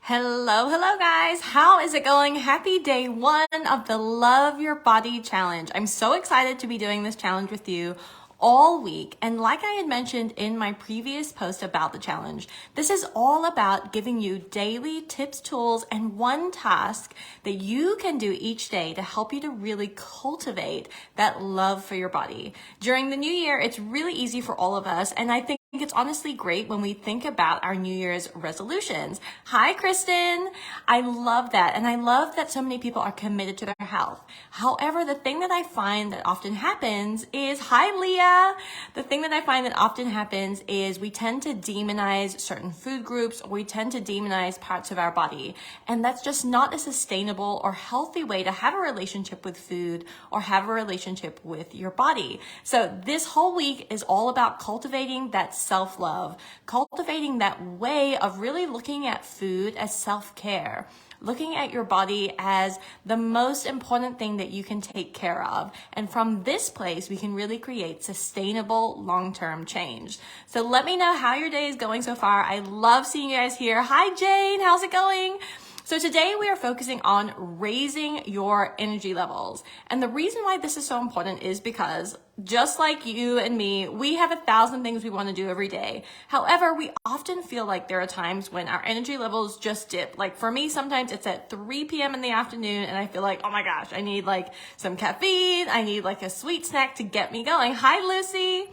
Hello guys. How is it going? Happy day one of the Love Your Body Challenge. I'm so excited to be doing this challenge with you all week. And like I had mentioned in my previous post about the challenge, this is all about giving you daily tips, tools, and one task that you can do each day to help you to really cultivate that love for your body. During the new year, it's really easy for all of us, and I think it's honestly great when we think about our New Year's resolutions. Hi, Kristen. I love that. And I love that so many people are committed to their health. However, the thing that I find that often happens is, hi, Leah. The thing that I find that often happens is we tend to demonize certain food groups, or we tend to demonize parts of our body. And that's just not a sustainable or healthy way to have a relationship with food or have a relationship with your body. So this whole week is all about cultivating that self-love, cultivating that way of really looking at food as self-care, looking at your body as the most important thing that you can take care of. And from this place, we can really create sustainable long-term change. So let me know how your day is going so far. I love seeing you guys here. Hi, Jane. How's it going? So today we are focusing on raising your energy levels. And the reason why this is so important is because just like you and me, we have 1,000 things we want to do every day. However, we often feel like there are times when our energy levels just dip. Like for me, sometimes it's at 3 p.m. in the afternoon and I feel like, oh my gosh, I need like some caffeine. I need like a sweet snack to get me going. Hi, Lucy.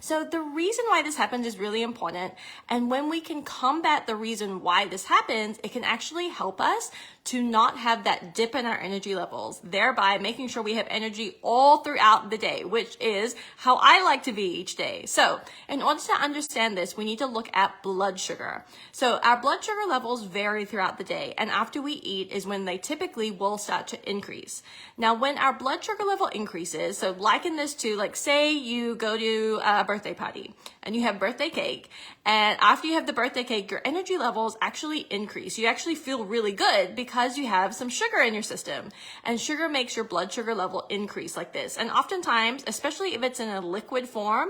So the reason why this happens is really important. And when we can combat the reason why this happens, it can actually help us to not have that dip in our energy levels, thereby making sure we have energy all throughout the day, which is how I like to be each day. So in order to understand this, we need to look at blood sugar. So our blood sugar levels vary throughout the day, and after we eat is when they typically will start to increase. Now, when our blood sugar level increases, so liken this to, like, say you go to a birthday party and you have birthday cake, and after you have the birthday cake, your energy levels actually increase. You actually feel really good because you have some sugar in your system, and sugar makes your blood sugar level increase like this. And oftentimes, especially if it's in a liquid form,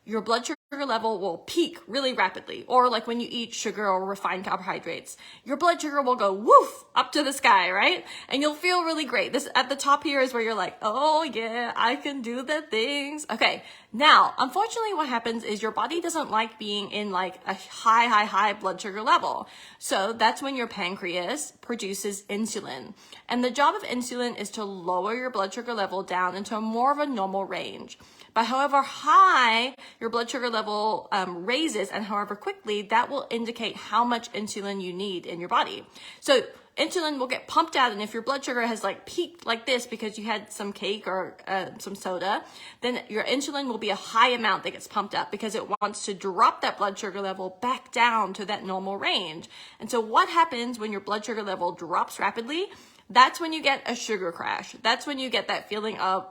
your blood sugar level will peak really rapidly. Or like when you eat sugar or refined carbohydrates, your blood sugar will go woof up to the sky, right? And you'll feel really great. This at the top here is where you're like, oh yeah, I can do the things. Okay. Now, unfortunately, what happens is your body doesn't like being in like a high blood sugar level. So that's when your pancreas produces insulin. And the job of insulin is to lower your blood sugar level down into more of a normal range. But however high your blood sugar level raises and however quickly, that will indicate how much insulin you need in your body. So insulin will get pumped out, and if your blood sugar has like peaked like this because you had some cake or some soda, then your insulin will be a high amount that gets pumped up because it wants to drop that blood sugar level back down to that normal range. And so what happens when your blood sugar level drops rapidly? That's when you get a sugar crash. That's when you get that feeling of,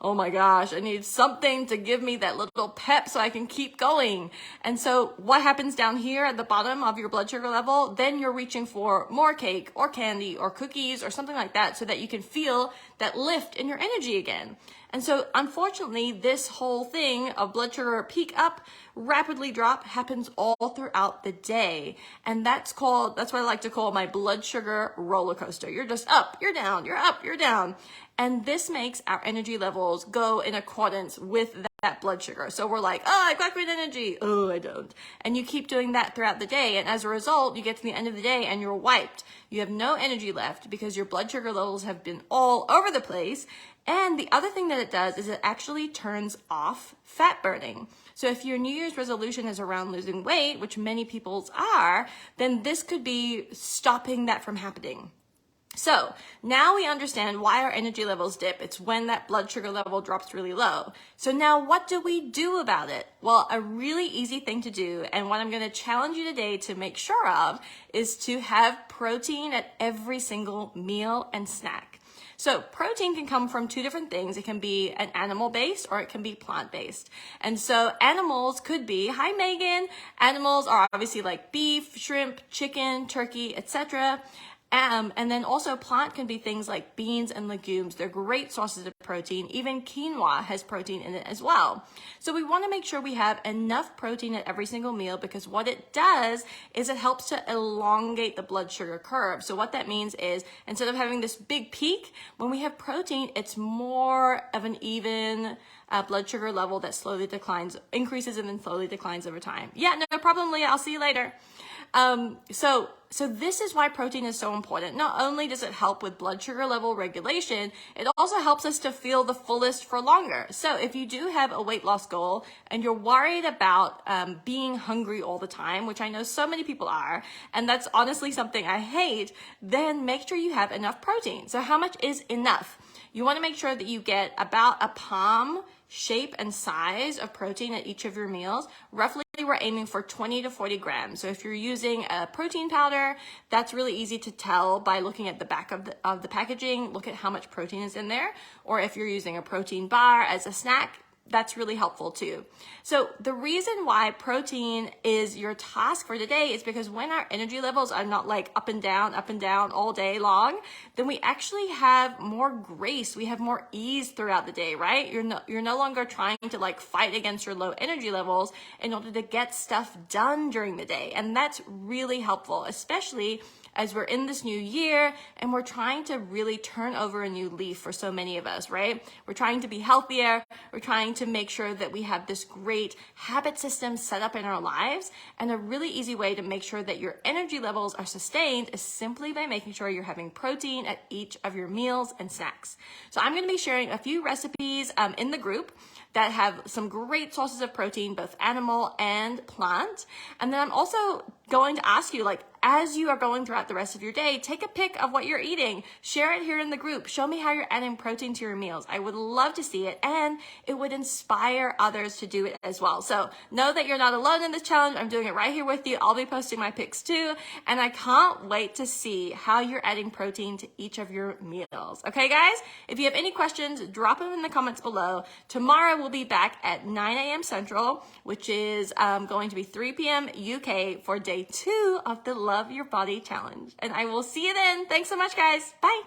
oh my gosh, I need something to give me that little pep so I can keep going. And so what happens down here at the bottom of your blood sugar level? Then you're reaching for more cake or candy or cookies or something like that so that you can feel that lift in your energy again. And so unfortunately, this whole thing of blood sugar peak up, rapidly drop happens all throughout the day. And that's what I like to call my blood sugar roller coaster. You're just up, you're down, you're up, you're down. And this makes our energy levels go in accordance with that blood sugar. So we're like, oh, I've got great energy. Oh, I don't. And you keep doing that throughout the day. And as a result, you get to the end of the day and you're wiped. You have no energy left because your blood sugar levels have been all over the place. And the other thing that it does is it actually turns off fat burning. So if your New Year's resolution is around losing weight, which many people's are, then this could be stopping that from happening. So now we understand why our energy levels dip. It's when that blood sugar level drops really low. So now what do we do about it? Well, a really easy thing to do, and what I'm going to challenge you today to make sure of, is to have protein at every single meal and snack. So protein can come from two different things. It can be an animal-based or it can be plant-based. And so animals could be, hi Megan, animals are obviously like beef, shrimp, chicken, turkey, etc. And then also plant can be things like beans and legumes. They're great sources of protein. Even quinoa has protein in it as well. So we want to make sure we have enough protein at every single meal, because what it does is it helps to elongate the blood sugar curve. So what that means is, instead of having this big peak, when we have protein, it's more of an even blood sugar level that slowly declines, increases and then slowly declines over time. Yeah, no problem, Leah. I'll see you later. So this is why protein is so important. Not only does it help with blood sugar level regulation, it also helps us to feel the fullest for longer. So if you do have a weight loss goal and you're worried about being hungry all the time, which I know so many people are, and that's honestly something I hate, then make sure you have enough protein. So how much is enough? You want to make sure that you get about a palm shape and size of protein at each of your meals. Roughly, we're aiming for 20 to 40 grams. So if you're using a protein powder, that's really easy to tell by looking at the back of the packaging. Look at how much protein is in there. Or if you're using a protein bar as a snack, that's really helpful too. So the reason why protein is your task for today is because when our energy levels are not like up and down all day long, then we actually have more grace. We have more ease throughout the day, right? You're no longer trying to like fight against your low energy levels in order to get stuff done during the day. And that's really helpful, especially as we're in this new year and we're trying to really turn over a new leaf for so many of us, right? We're trying to be healthier. We're trying to make sure that we have this great habit system set up in our lives. And a really easy way to make sure that your energy levels are sustained is simply by making sure you're having protein at each of your meals and snacks. So I'm going to be sharing a few recipes in the group that have some great sources of protein, both animal and plant. And then I'm also going to ask you, like, as you are going throughout the rest of your day, take a pic of what you're eating, share it here in the group, show me how you're adding protein to your meals. I would love to see it, and it would inspire others to do it as well. So know that you're not alone in this challenge. I'm doing it right here with you. I'll be posting my pics too, and I can't wait to see how you're adding protein to each of your meals. Okay, guys? If you have any questions, drop them in the comments below. Tomorrow we'll be back at 9 a.m. Central, which is going to be 3 p.m. UK for day 2 of the Love Your Body Challenge. And I will see you then. Thanks so much, guys. Bye.